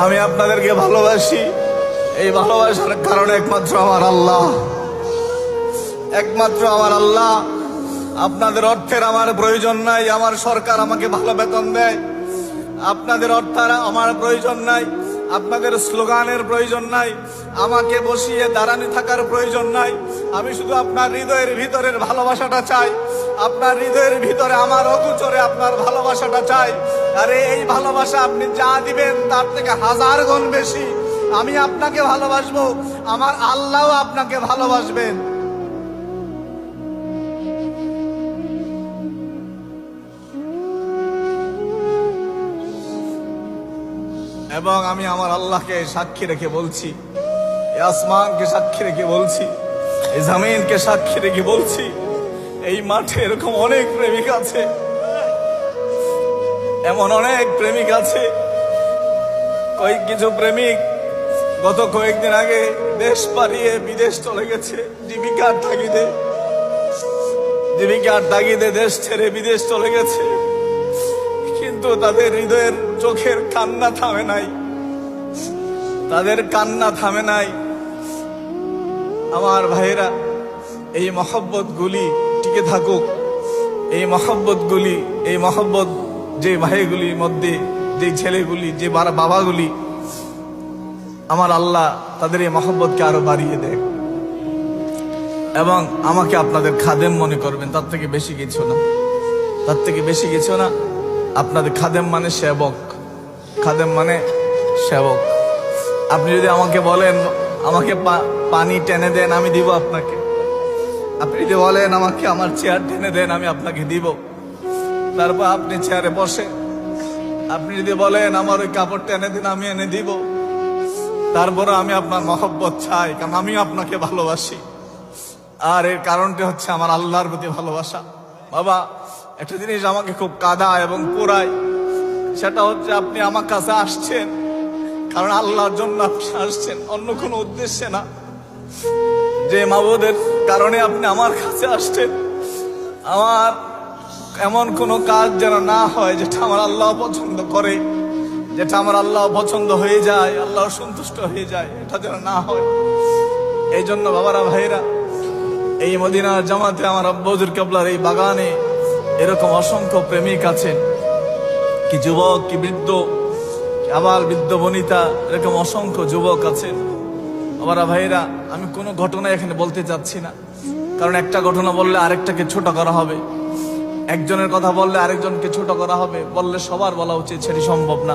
আমি আপনাদেরকে ভালোবাসি। এই ভালোবাসার কারণ একমাত্র আমার আল্লাহ, একমাত্র আমার আল্লাহ। আপনাদের অর্থের আমার প্রয়োজন নাই, আমার সরকার আমাকে ভালো বেতন দেয়। আপনাদের অর্থের আমার প্রয়োজন নাই, আপনাদের স্লোগানের প্রয়োজন নাই, আমাকে বসিয়ে দাঁড়ানি থাকার প্রয়োজন নাই। আমি শুধু আপনার হৃদয়ের ভিতরের ভালোবাসাটা চাই। আপনার হৃদয়ের ভিতরে আমার অগোচরে আপনার ভালোবাসাটা চাই। আরে এই ভালোবাসা আপনি যা দিবেন তার থেকে হাজার গুণ বেশি আমি আপনাকে ভালোবাসবো, আমার আল্লাহও আপনাকে ভালোবাসবেন। এবং আমি আমার আল্লাহকে সাক্ষী রেখে বলছি, এই আসমানকে সাক্ষী রেখে বলছি, এই জমিনকে সাক্ষী রেখে বলছি, এই মাঠে এরকম অনেক প্রেমিক আছে, এমন অনেক প্রেমিক আছে। কিছু প্রেমিক গত কয়েকদিন আগে দেশ পালিয়ে বিদেশ চলে গেছে, জীবিকার তাগিদে দেশ ছেড়ে বিদেশ চলে গেছে, কিন্তু তাদের হৃদয়ের চোখের কান্না থামে নাই, তাদের কান্না থামে নাই। আমার ভাইরা, এই মহব্বত গুলি টিকে থাকুক। এই মহব্বত যে ভাইগুলির মধ্যে, যে ছেলেগুলি, যে বাবাগুলি, আমার আল্লাহ তাদের এই মহব্বতকে আরো বাড়িয়ে দেয় এবং আমাকে আপনাদের খাদেম মনে করবেন। তার থেকে বেশি কিছু না, তার থেকে বেশি কিছু না। আপনাদের খাদেম মানে সেবক, খাদেম মানে সেবক। আপনি যদি আমাকে বলেন আমাকে পানি টেনে দেন, আমি দিব আপনাকে। আপনি যদি বলেন আমাকে আমার চেয়ার টেনে দেন, আমি আপনাকে দিব। তারপর আপনি চেয়ারে বসে। আপনি যদি বলেন আমার ওই কাপড় টেনে দেন, আমি এনে দিব। তারপরে আমি আপনার মহব্বত চাই, কারণ আমি আপনাকে ভালোবাসি। আর এর কারণটা হচ্ছে আমার আল্লাহর প্রতি ভালোবাসা। বাবা, একটা জিনিস আমাকে খুব কাঁদায় এবং পোড়ায়, সেটা হচ্ছে আপনি আমার কাছে আসছেন কারণ আল্লাহর জন্য আপনি আসছেন, অন্য কোনো উদ্দেশ্যে না। যে মাবুদের কারণে আপনি আমার কাছে আসছেন, আমার এমন কোনো কাজ যেন না হয় যেটা আমার আল্লাহ পছন্দ করে, যেটা আমার আল্লাহ পছন্দ হয়ে যায়, আল্লাহ সন্তুষ্ট হয়ে যায়, এটা যেন না হয়। এই জন্য বাবারা, ভাইরা, এই মদিনার জামাতে আমার আব্বা হুজুর কেবলার এই বাগানে এরকম অসংখ্য প্রেমিক আছেন, কি যুবক, কি বৃদ্ধ, আবার বৃদ্ধ বনিতা, এরকম অসংখ্য যুবক আছেন। বাবারা, ভাইরা, আমি কোনো ঘটনা এখানে বলতে চাচ্ছি না, কারণ একটা ঘটনা বললে আরেকটাকে ছোট করা হবে, একজনের কথা বললে আরেকজনকে ছোট করা হবে, বললে সবার বলা উচিত, সেটি সম্ভব না।